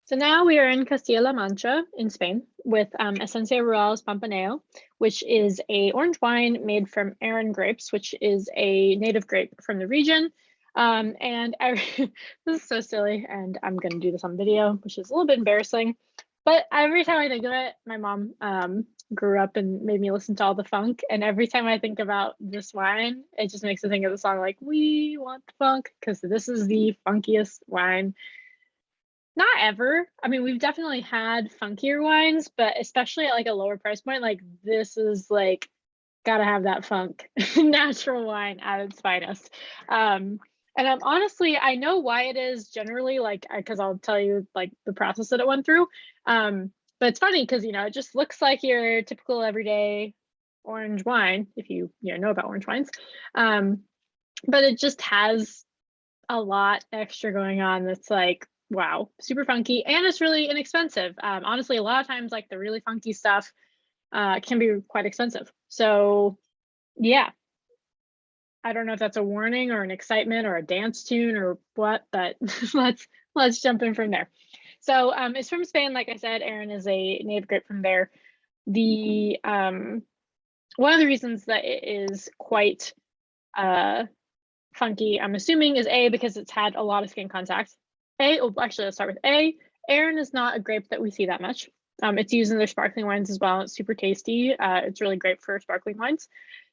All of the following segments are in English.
So now we are in Castilla-La Mancha in Spain with Esencia Pampaneo, which is a orange wine made from Airen grapes, which is a native grape from the region. This is so silly, and I'm going to do this on video, which is a little bit embarrassing. But every time I think of it, my mom grew up and made me listen to all the funk. And every time I think about this wine, it just makes me think of the song like, "We want the funk," because this is the funkiest wine. Not ever. I mean, we've definitely had funkier wines, but especially at like a lower price point, like this is like gotta have that funk natural wine at its finest. And I'm honestly, I know why it is generally like because I'll tell you like the process that it went through. But it's funny because it just looks like your typical everyday orange wine if you know about orange wines. But it just has a lot extra going on that's like wow, super funky, and it's really inexpensive. Honestly, a lot of times like the really funky stuff can be quite expensive. So yeah, I don't know if that's a warning or an excitement or a dance tune or what, but let's jump in from there. So it's from Spain, like I said. Airen is a native grape from there. The one of the reasons that it is quite funky, I'm assuming, is A, because it's had a lot of skin contact. Actually, let's start with A. Airen is not a grape that we see that much. It's used in their sparkling wines as well. It's super tasty. It's really great for sparkling wines.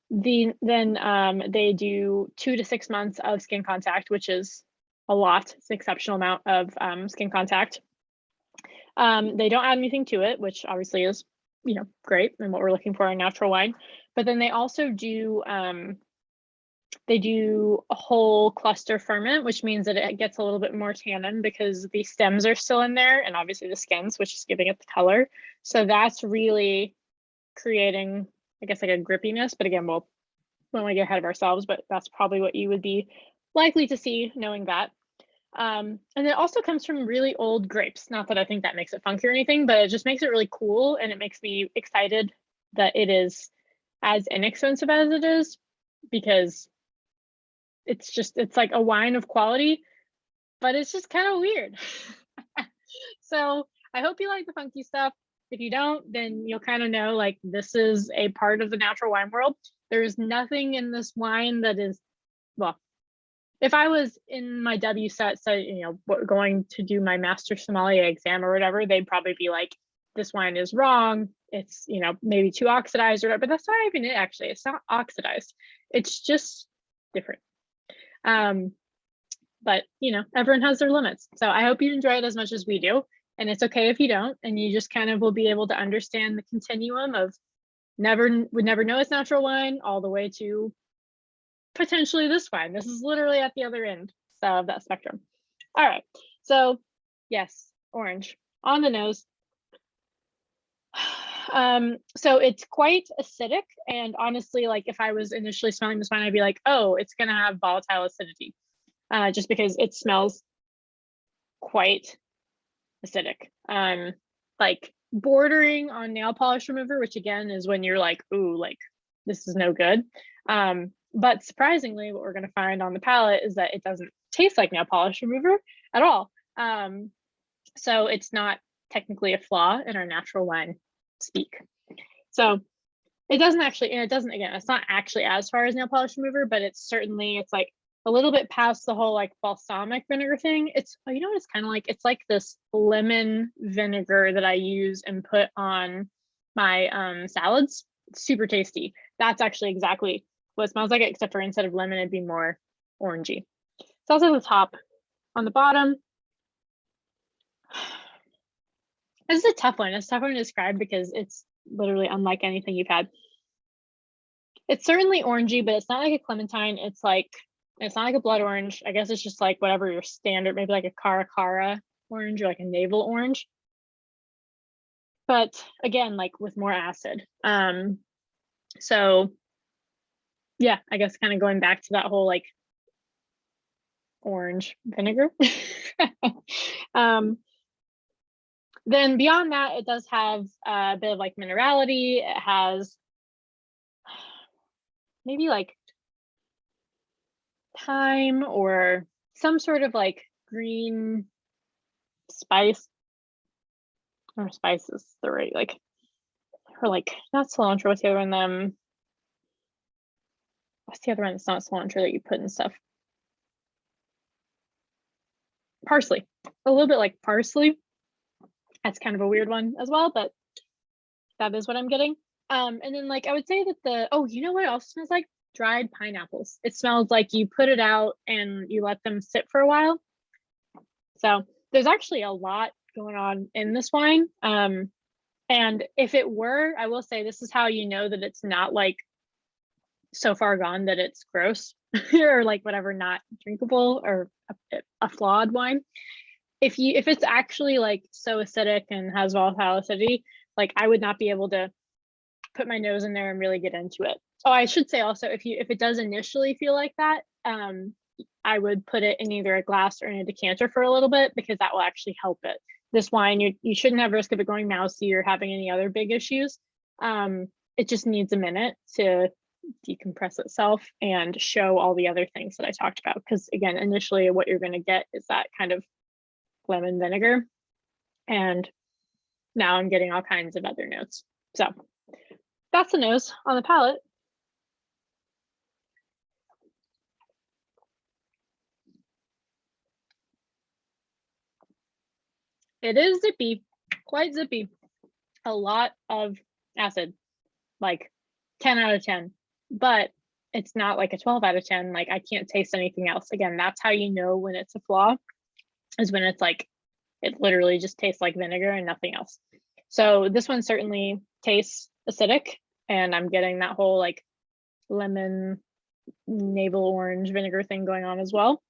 Then they do 2 to 6 months of skin contact, which is a lot. It's an exceptional amount of skin contact. They don't add anything to it, which obviously is, great and what we're looking for in natural wine. But then they also do a whole cluster ferment, which means that it gets a little bit more tannin because the stems are still in there and obviously the skins, which is giving it the color. So that's really creating, I guess, like a grippiness. But again, we don't want to get ahead of ourselves, but that's probably what you would be likely to see knowing that. And it also comes from really old grapes. Not that I think that makes it funky or anything, but it just makes it really cool. And it makes me excited that it is as inexpensive as it is, because it's like a wine of quality, but it's just kind of weird. So I hope you like the funky stuff. If you don't, then you'll kind of know like this is a part of the natural wine world. There's nothing in this wine that is, well, if I was in my WSET, so going to do my master sommelier exam or whatever, they'd probably be like, this wine is wrong. It's maybe too oxidized or whatever. But that's not even it. Actually, it's not oxidized. It's just different. But everyone has their limits. So I hope you enjoy it as much as we do. And it's okay if you don't, and you just kind of will be able to understand the continuum of would never know it's natural wine all the way to potentially this wine. This is literally at the other end of that spectrum. All right. So yes, orange on the nose. So it's quite acidic, and honestly, like if I was initially smelling this wine, I'd be like, oh, it's gonna have volatile acidity, just because it smells quite acidic, like bordering on nail polish remover, which again is when you're like, ooh, like this is no good. But surprisingly, what we're going to find on the palate is that it doesn't taste like nail polish remover at all. So it's not technically a flaw in our natural wine speak. So it doesn't actually, and it doesn't, again, it's not actually as far as nail polish remover, but it's like a little bit past the whole like balsamic vinegar thing. It's, you know what it's kind of like? It's like this lemon vinegar that I use and put on my salads. It's super tasty. That's actually exactly what it smells like, except for instead of lemon, it'd be more orangey. It's also the top. On the bottom, this is a tough one. It's a tough one to describe because it's literally unlike anything you've had. It's certainly orangey, but it's not like a clementine. It's not like a blood orange. I guess it's just like whatever your standard, maybe like a cara orange or like a navel orange. But again, like with more acid. So yeah, I guess kind of going back to that whole like orange vinegar. Then beyond that, it does have a bit of like minerality. It has maybe like thyme or some sort of like green spice. or spices, the right, like, or like, not cilantro, what's the other one? What's the other one that's not cilantro that you put in stuff? Parsley, a little bit like parsley. That's kind of a weird one as well, but that is what I'm getting. And then like, I would say that oh, you know what else smells like? Dried pineapples. It smells like you put it out and you let them sit for a while. So there's actually a lot going on in this wine. And if it were, I will say this is how you know that it's not like so far gone that it's gross or like whatever, not drinkable or a flawed wine. If it's actually like so acidic and has volatile acidity, like I would not be able to put my nose in there and really get into it. Oh, I should say also, if it does initially feel like that, I would put it in either a glass or in a decanter for a little bit, because that will actually help it. This wine, you shouldn't have risk of it going mousy or having any other big issues. It just needs a minute to decompress itself and show all the other things that I talked about. Because again, initially what you're going to get is that kind of lemon vinegar. And now I'm getting all kinds of other notes. So that's the nose. On the palate, it is zippy, quite zippy. A lot of acid, like 10 out of 10, but it's not like a 12 out of 10. Like I can't taste anything else. Again, that's how you know when it's a flaw, is when it's like, it literally just tastes like vinegar and nothing else. So this one certainly tastes acidic, and I'm getting that whole like lemon, navel orange vinegar thing going on as well.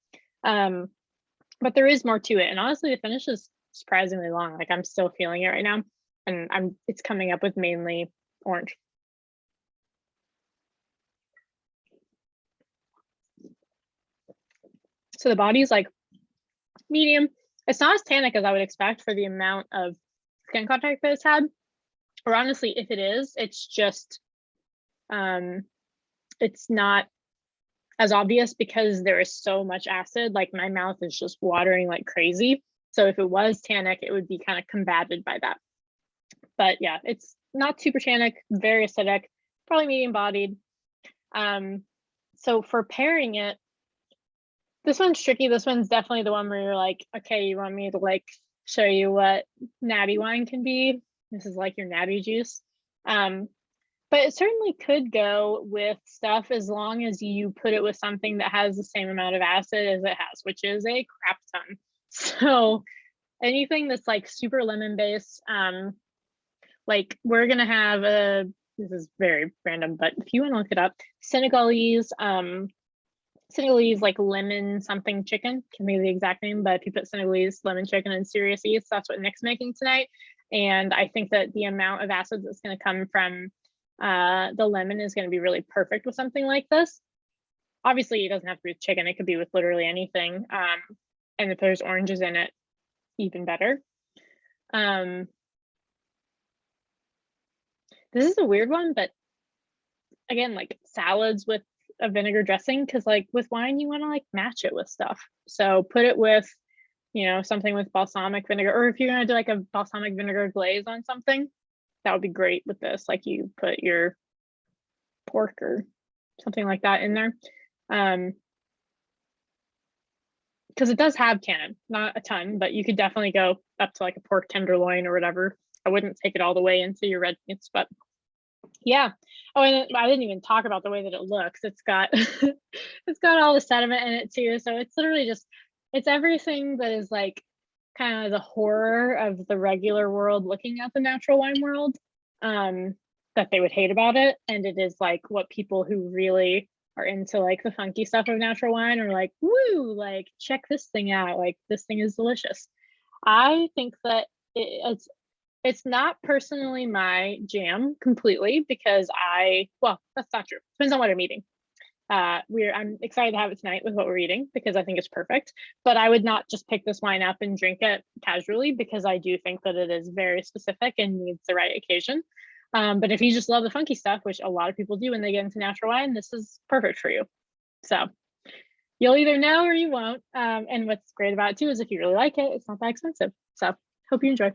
But there is more to it. And honestly, the finish is surprisingly long. Like I'm still feeling it right now. And it's coming up with mainly orange. So the body's like medium. It's not as tannic as I would expect for the amount of skin contact that it's had. Or honestly, if it is, it's just, it's not as obvious because there is so much acid. Like my mouth is just watering like crazy. So if it was tannic, it would be kind of combated by that. But yeah, it's not super tannic, very acidic, probably medium bodied. So for pairing it, this one's tricky. This one's definitely the one where you're like, okay, you want me to like show you what natty wine can be? This is like your natty juice. But it certainly could go with stuff as long as you put it with something that has the same amount of acid as it has, which is a crap ton. So anything that's like super lemon based, like we're gonna have this is very random, but if you want to look it up, Senegalese like lemon something chicken, can be the exact name, but if you put Senegalese lemon chicken in serious yeast, that's what Nick's making tonight. And I think that the amount of acid that's going to come from the lemon is going to be really perfect with something like this. Obviously, it doesn't have to be with chicken. It could be with literally anything. And if there's oranges in it, even better. This is a weird one, but again, like salads with a vinegar dressing, because like with wine, you want to like match it with stuff. So put it with, you know, something with balsamic vinegar, or if you're going to do like a balsamic vinegar glaze on something, that would be great with this. Like you put your pork or something like that in there. Because it does have tannin, not a ton, but you could definitely go up to like a pork tenderloin or whatever. I wouldn't take it all the way into your red meats, but yeah. Oh, and I didn't even talk about the way that it looks. It's got it's got all the sediment in it too. So it's literally just, it's everything that is like kind of the horror of the regular world looking at the natural wine world, that they would hate about it. And it is like what people who really are into like the funky stuff of natural wine are like, woo, like check this thing out. Like this thing is delicious. I think that it's not personally my jam completely, because well, that's not true. Depends on what I'm eating. I'm excited to have it tonight with what we're eating, because I think it's perfect. But I would not just pick this wine up and drink it casually, because I do think that it is very specific and needs the right occasion. But if you just love the funky stuff, which a lot of people do when they get into natural wine, this is perfect for you. So you'll either know or you won't. And what's great about it too is if you really like it, it's not that expensive. So hope you enjoy.